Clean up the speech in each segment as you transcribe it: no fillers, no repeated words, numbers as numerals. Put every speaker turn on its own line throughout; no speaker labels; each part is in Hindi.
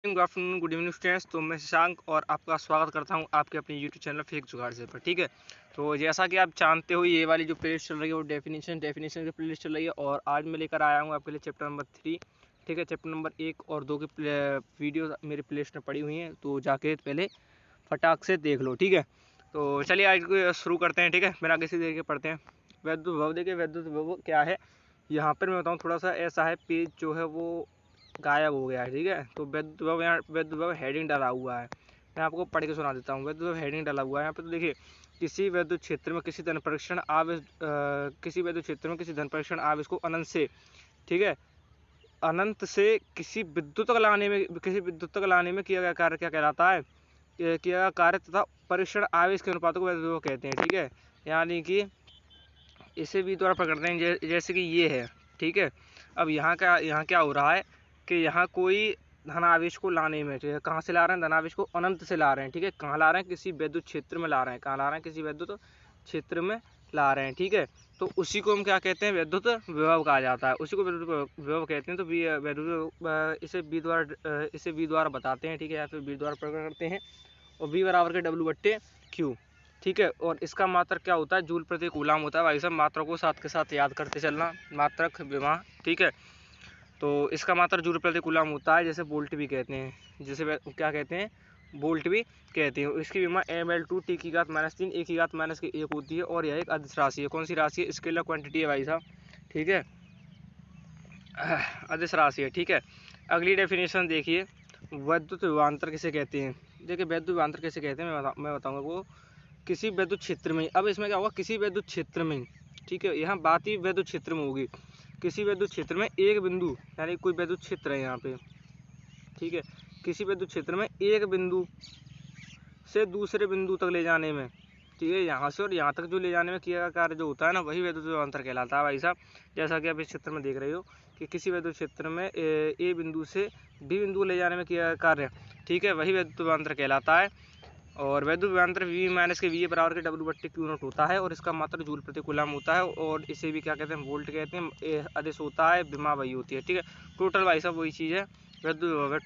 Good afternoon, good evening students. तो मैं शशांक और आपका स्वागत करता हूं आपके अपने यूट्यूब चैनल फेक जुगाड़ से पर। ठीक है, तो जैसा कि आप जानते हो ये वाली जो प्लेलिस्ट चल रही है वो डेफिनेशन की प्लेलिस्ट चल रही है। और आज मैं लेकर आया हूं आपके लिए चैप्टर नंबर 3। ठीक है, चैप्टर नंबर 1 और 2 की वीडियो मेरी प्लेलिस्ट में पड़ी हुई हैं, तो जाके पहले फटाक से देख लो। ठीक है, तो चलिए आज शुरू करते हैं। ठीक है, बिना किसी देर के पढ़ते हैं। वैद्युत विभव देखिए, वैद्युत विभव क्या है यहाँ पर मैं बताऊँ। थोड़ा सा ऐसा है, पेज जो है वो गायब हो गया है। ठीक है, तो वैद्युत विभव यहाँ वैद्युत विभव हेडिंग डाला हुआ है। मैं आपको पढ़ के सुना देता हूँ। वैद्युत विभव हेडिंग डाला हुआ है यहाँ पे। तो देखिए, किसी वैद्युत क्षेत्र में किसी धन परीक्षण आवेश किसी वैद्युत क्षेत्र में किसी धन परीक्षण आवेश को अनंत से, ठीक है, अनंत से किसी विद्युत तक लाने में किया गया कार्य क्या कहलाता है? किया गया कार्य तथा परीक्षण आवेश के अनुपात को वैद्युत विभव कहते हैं। ठीक है, यानी कि इसे भी द्वारा प्रकट करते हैं जैसे कि ये है। ठीक है, अब यहाँ क्या हो रहा है कि यहाँ कोई धनावेश को लाने में, कहाँ से ला रहे हैं? धनावेश को अनंत से ला रहे हैं। ठीक है, कहाँ ला रहे हैं? किसी वैद्युत क्षेत्र में ला रहे हैं। कहाँ ला रहे हैं? किसी वैद्युत क्षेत्र में ला रहे हैं। ठीक है, तो उसी को हम क्या कहते हैं? वैद्युत विभव कहा जाता है। उसी को वैद्युत विभव कहते हैं। तो इसे बी द्वारा बताते हैं। ठीक है, या फिर बी द्वारा प्रकट करते हैं। और बी बराबर के W/Q। ठीक है, और इसका मात्रक क्या होता है? जूल प्रति कूलाम होता है। भाई साहब, मात्रक को साथ के साथ याद करते चलना, मात्रक विभव। ठीक है, तो इसका मात्रक जूल प्रति कूलाम होता है, जैसे वोल्ट भी कहते हैं, जिसे क्या कहते हैं? वोल्ट भी कहते हैं। इसकी विमा ml2 t की घात -3 a की घात -1 होती है। और यह एक अदिश राशि है। कौन सी राशि है? स्केलर क्वांटिटी है भाई साहब। ठीक है, अदिश राशि है। ठीक है, अगली डेफिनेशन देखिए, वैद्युत विभवांतर किसे कहते हैं? देखिए, वैद्युत विभवांतर किसे कहते हैं मैं बताऊंगा वो किसी वैद्युत क्षेत्र में। अब इसमें क्या होगा? किसी वैद्युत क्षेत्र में। ठीक है, यहाँ बात ही वैद्युत क्षेत्र में होगी। किसी वैद्युत क्षेत्र में एक बिंदु, यानी कोई वैद्युत क्षेत्र है यहाँ पे। ठीक है, किसी वैद्युत क्षेत्र में एक बिंदु से दूसरे बिंदु तक ले जाने में, ठीक है, यहाँ से और यहाँ तक जो ले जाने में किया गया कार्य जो होता है ना, वही वैद्युत विभवांतर कहलाता है भाई साहब। जैसा कि आप इस चित्र में देख रहे हो कि किसी वैद्युत क्षेत्र में ए बिंदु से बी बिंदु ले जाने में किया गया कार्य, ठीक है, वही वैद्युत विभवांतर कहलाता है। और वैद्युत विभवांतर V माइनस के V बराबर के W/Q0 होता है। और इसका मात्रक जूल प्रति कूलाम होता है। और इसे भी क्या कहते हैं? वोल्ट कहते हैं। आदेश होता है, विमा वही होती है। ठीक है, टोटल भाई साहब वही चीज़ है, वैद्युत विभव है।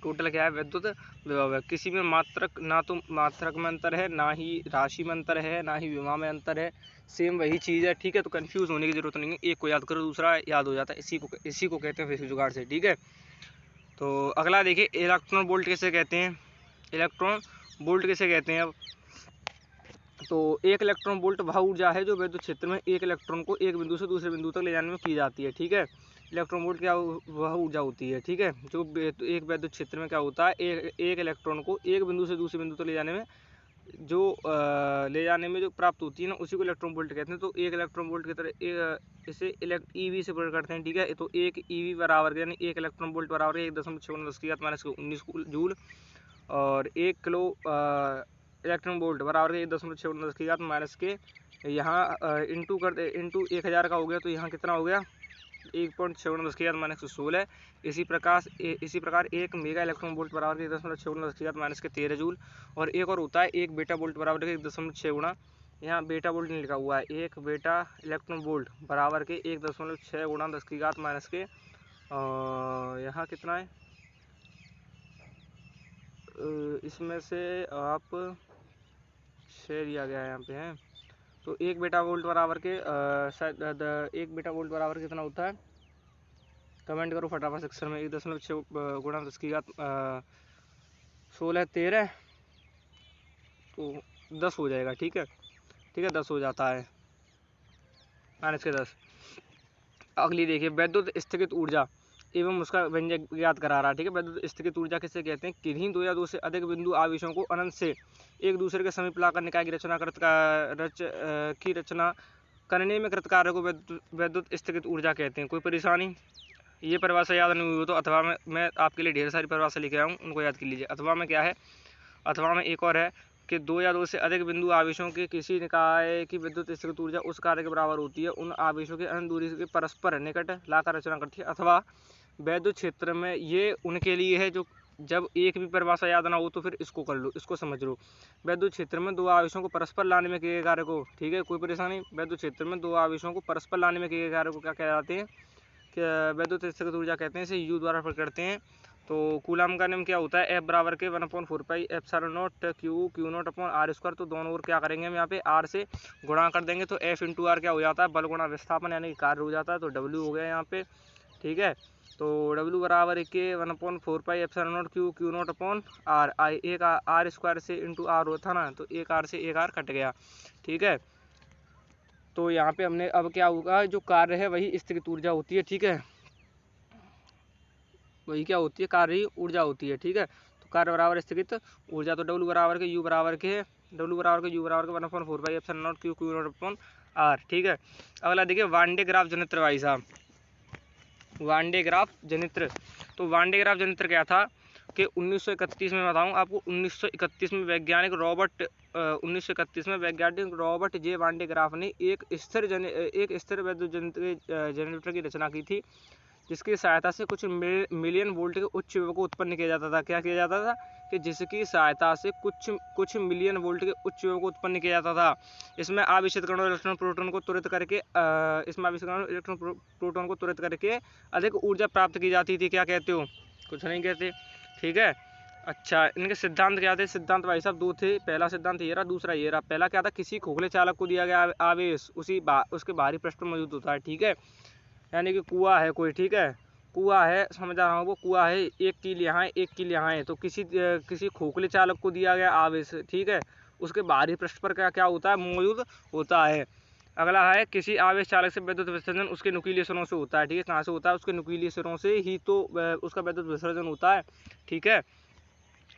टोटल क्या है? वैद्युत विभव है। किसी में मात्रक, ना तो मात्रक में अंतर है, ना ही राशि में अंतर है, ना ही विमा में अंतर है, सेम वही चीज़ है। ठीक है, तो कंफ्यूज होने की जरूरत नहीं है। एक को याद करो, दूसरा याद हो जाता है। इसी को कहते हैं फेक जुगाड़ से। ठीक है, तो अगला देखिए, इलेक्ट्रॉन वोल्ट किसे कहते हैं? इलेक्ट्रॉन वोल्ट किसे कहते हैं? अब तो एक इलेक्ट्रॉन वोल्ट वह ऊर्जा है जो वैद्युत क्षेत्र में एक इलेक्ट्रॉन को एक बिंदु से दूसरे बिंदु तक ले जाने में की जाती है। ठीक है, इलेक्ट्रॉन वोल्ट क्या वह ऊर्जा होती है। ठीक है, जो एक वैद्युत क्षेत्र में क्या होता है? एक इलेक्ट्रॉन को एक बिंदु से दूसरे बिंदु तक ले जाने में जो प्राप्त होती है ना, उसी को इलेक्ट्रॉन वोल्ट कहते हैं। तो एक इलेक्ट्रॉन वोल्ट की तरह इसे ईवी से प्रकट करते हैं। ठीक है, तो एक ईवी बराबर, यानी एक इलेक्ट्रॉन वोल्ट बराबर 1.6 जूल। और 1 किलो इलेक्ट्रॉन वोल्ट बराबर 1.6 यहाँ इंटू 1000 का हो गया। तो यहाँ कितना हो गया? 1.6 इसी प्रकार 1 मेगा इलेक्ट्रॉन वोल्ट बराबर 1.6 जूल। और एक और होता है 1 बेटा वोल्ट बराबर 1.6 गुणा, यहाँ बेटा वोल्ट नहीं लिखा हुआ है, 1 बेटा इलेक्ट्रॉन वोल्ट बराबर के 1.6 गुणा 10 के यहाँ कितना है? इसमें से आप 6 दिया गया है यहाँ पे है। तो 1 बेटा वोल्ट बराबर के शायद 1 बेटा वोल्ट बराबर कितना होता है? कमेंट करो फटाफट सेक्शन में। 1.6 गुणा 16 13 तो 10 हो जाएगा। ठीक है, 10 हो जाता है, -10। अगली देखिए, वैद्युत स्थगित ऊर्जा एवं उसका व्यंजक ज्ञात करा रहा है। ठीक है, वैद्युत स्थगित ऊर्जा किसे कहते हैं? किन्हीं दो या दो से अधिक बिंदु आवेशों को अनंत से एक दूसरे के समीप लाकर निकाय की रचना करने में कृत कार्य को वैद्युत स्थगित ऊर्जा कहते हैं। कोई परेशानी? ये परिभाषा याद नहीं हुई हो तो अथवा मैं आपके लिए ढेर सारी परिभाषा लिखे आया हूँ, उनको याद कर लीजिए। अथवा में क्या है? अथवा में एक और है कि दो या दो से अधिक बिंदु आवेशों के किसी निकाय की विद्युत स्थगित ऊर्जा उस कार्य के बराबर होती है उन आवेशों के अनंत दूरी के परस्पर निकट लाकर रचना करती है। अथवा वैद्युत क्षेत्र में ये उनके लिए है जो जब एक भी परिभाषा याद ना हो तो फिर इसको कर लो, इसको समझ लो। वैद्युत क्षेत्र में दो आवेशों को परस्पर लाने में किए गए कार्य को, ठीक है, कोई परेशानी? वैद्युत क्षेत्र में दो आवेशों को परस्पर लाने में किए गए कार्य को क्या कहलाते हैं? कि वैद्युत स्थगित ऊर्जा कहते हैं। इसे यू द्वारा प्रकट करते हैं। तो कूलम का नियम क्या होता है, एफ बराबर के 1/4πε0 q not upon r square. तो दोनों ओर क्या करेंगे हम यहाँ पे आर से गुणा कर देंगे, तो एफ इंटू आर क्या हो जाता है, बल गुणा विस्थापन यानी कि कार्य हो जाता है। तो डब्ल्यू हो गया यहाँ पे, ठीक है। तो डब्ल्यू बराबर के 1/4πε0 क्यू नॉट अपॉन आर, एक आर स्क्वायर से इंटू आर होता ना, तो एक आर से एक आर कट गया, ठीक है। तो यहाँ पे हमने अब क्या होगा, जो कार्य है वही स्थगित ऊर्जा होती है, ठीक है, वही क्या होती है, कार्य ऊर्जा होती है, ठीक है। तो कार्य बराबर स्थगित ऊर्जा, तो डब्ल्यू बराबर के यू बराबर के 1/4πε0 क्यू नॉट अपॉन आर, ठीक है। अगला देखिए वान डे ग्राफ जनित्र भाई साहब, वान डे ग्राफ जनित्र। तो वान डे ग्राफ जनित्र क्या था कि 1931 में बताऊं आपको, 1931 में वैज्ञानिक रॉबर्ट जे वान डे ग्राफ ने एक स्थिर वैद्युत जनरेटर की रचना की थी, जिसकी सहायता से कुछ मिलियन वोल्ट के उच्च विभव को उत्पन्न किया जाता था। क्या किया जाता था कि जिसकी सहायता से कुछ मिलियन वोल्ट के उच्च विभव को उत्पन्न किया जाता था। इसमें आवेशित कणों इलेक्ट्रॉन प्रोटॉन को त्वरित करके अधिक ऊर्जा प्राप्त की जाती थी। क्या कहते हो, कुछ नहीं कहते, ठीक है। अच्छा, इनके सिद्धांत क्या थे, सिद्धांत भाई साहब दो थे। पहला सिद्धांत ये रहा, दूसरा ये रहा। पहला क्या था, किसी खोखले चालक को दिया गया आवेश उसके बाहरी पृष्ठ पर मौजूद होता है, ठीक है। यानी कि कुआं है कोई, ठीक है, कुआं है, समझ रहा हूँ, वो कुआं है, एक कील यहाँ है, एक कील यहाँ है। तो किसी खोखले चालक को दिया गया आवेश, ठीक है, उसके बाहरी पृष्ठ पर क्या क्या होता है, मौजूद होता है। अगला है किसी आवेश चालक से विद्युत विसर्जन उसके नुकीले सिरों से होता है, ठीक है। कहाँ से होता है, उसके नुकीले सिरों से ही तो उसका विद्युत विसर्जन होता है, ठीक है।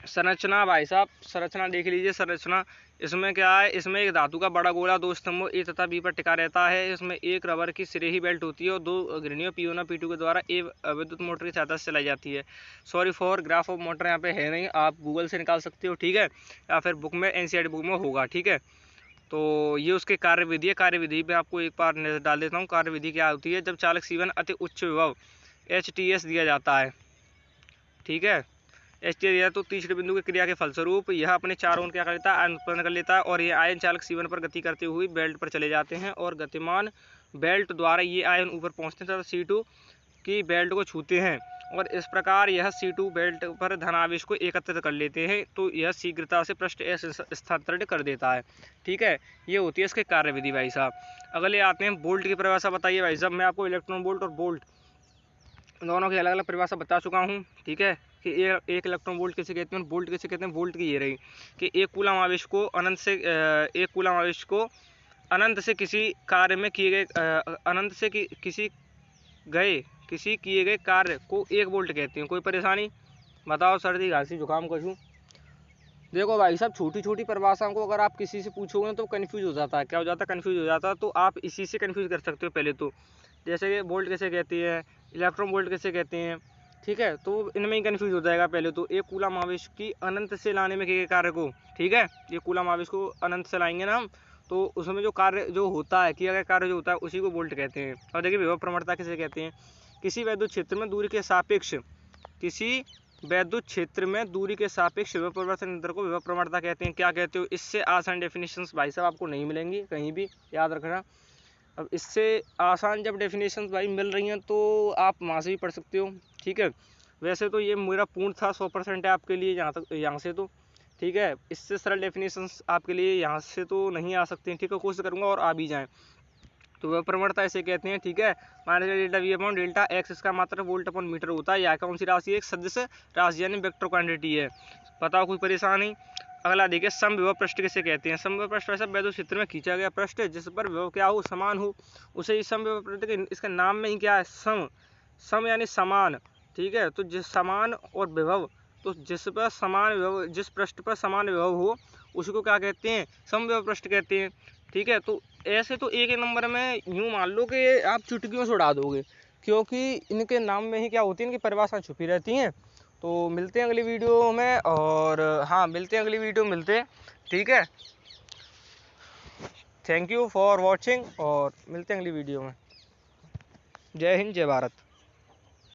संरचना भाई साहब, संरचना देख लीजिए। संरचना इसमें क्या है, इसमें एक धातु का बड़ा गोला दो स्तंभों ए तथा बी पर टिका रहता है। इसमें एक रबर की सिरेही बेल्ट होती है और दो घिरनियों P1 और P2 के द्वारा विद्युत मोटर की सहायता से चलाई जाती है। Sorry for graph of motor यहाँ पे है नहीं, आप गूगल से निकाल सकते हो, ठीक है, या फिर बुक में NCERT बुक में होगा, ठीक है। तो ये उसके कार्यविधि है। कार्यविधि पे आपको एक बार नजर डाल देता हूँ। कार्यविधि क्या होती है, जब चालक C1 अति उच्च विभव HTS दिया जाता है, ठीक है, एच तो तीसरे बिंदु की क्रिया के फलस्वरूप यह अपने चारों ओर क्या कर लेता है, आयन उत्पन्न कर लेता है, और ये आयन चालक C1 पर गति करते हुए बेल्ट पर चले जाते हैं और गतिमान बेल्ट द्वारा ये आयन ऊपर पहुंचते हैं तथा C2 की बेल्ट को छूते हैं, और इस प्रकार यह C2 बेल्ट पर धनावेश को एकत्रित कर लेते हैं। तो यह शीघ्रता से पृष्ठ S स्थानांतरित कर देता है, ठीक है। ये होती है इसके कार्यविधि भाई साहब। अगले आते हैं बोल्ट की परिभाषा बताइए भाई साहब। मैं आपको इलेक्ट्रॉन बोल्ट और बोल्ट दोनों की अलग अलग परिभाषा बता चुका हूँ, ठीक है, कि एक इलेक्ट्रॉन वोल्ट किसे कहते हैं, वोल्ट किसे कहते हैं। वोल्ट की ये रही कि एक कूलम आवेश को अनंत से किसी कार्य में किए गए अनंत से किसी किए गए कार्य को 1 वोल्ट कहते हैं। कोई परेशानी बताओ, सर्दी खांसी जुकाम कछू। देखो भाई साहब, छोटी छोटी परिभाषाओं को अगर आप किसी से पूछोगे तो कन्फ्यूज हो जाता है। क्या हो जाता है, कन्फ्यूज हो जाता है। तो आप इसी से कन्फ्यूज कर सकते हो पहले तो, जैसे कि वोल्ट कैसे कहती है, इलेक्ट्रॉन वोल्ट कैसे कहते हैं, ठीक है। तो इनमें ही कन्फ्यूज हो जाएगा पहले तो। एक कूलम आवेश की अनंत से लाने में किए कार्य को, ठीक है, ये कूलम आवेश को अनंत से लाएंगे ना हम, तो उसमें जो कार्य जो होता है, किया गया कार्य जो होता है, उसी को वोल्ट कहते हैं। और देखिए विभव प्रवणता किसे कहते हैं, किसी वैद्युत क्षेत्र में दूरी के सापेक्ष विभव परिवर्तन अंतर को विभव प्रवणता कहते हैं। क्या कहते हो, इससे आसान डेफिनेशंस भाई साहब आपको नहीं मिलेंगी कहीं भी, याद रखना। अब इससे आसान जब डेफिनेशंस भाई मिल रही हैं तो आप वहाँ से भी पढ़ सकते हो, ठीक है। वैसे तो ये मेरा पूर्ण था, 100% है आपके लिए यहाँ से तो, ठीक है। इससे सरल डेफिनेशंस आपके लिए यहाँ से तो नहीं आ सकते हैं, ठीक है, कोशिश करूँगा और आ भी जाएँ। तो वह प्रवणता ऐसे कहते हैं, ठीक है, minus delta we upon delta x, इसका मात्रा वोल्ट अपॉन मीटर होता है। यह कौन सी राशि है, एक सदिश राशि यानी वेक्टर क्वांटिटी है। बताओ कोई परेशानी। अगला देखिए समविभव पृष्ठ किसे कहते हैं। समविभव पृष्ठ वैसे वैद्युत क्षेत्र में खींचा गया पृष्ठ जिस पर विभव क्या हो, समान हो, उसे ही समविभव पृष्ठ, इसके नाम में ही क्या है, सम यानी समान, ठीक है। तो जिस समान और विभव, तो जिस पृष्ठ पर समान विभव हो उसी को क्या कहते हैं, समविभव पृष्ठ कहते हैं, ठीक है। तो ऐसे तो एक नंबर में यूँ मान लो कि आप चुटकियों से उड़ा दोगे, क्योंकि इनके नाम में ही क्या होती है, इनकी परिभाषा छुपी रहती हैं। तो मिलते हैं अगली वीडियो में, और हाँ मिलते हैं अगली वीडियो में, मिलते हैं, ठीक है। थैंक यू फॉर वॉचिंग, और मिलते हैं अगली वीडियो में। जय हिंद, जय भारत।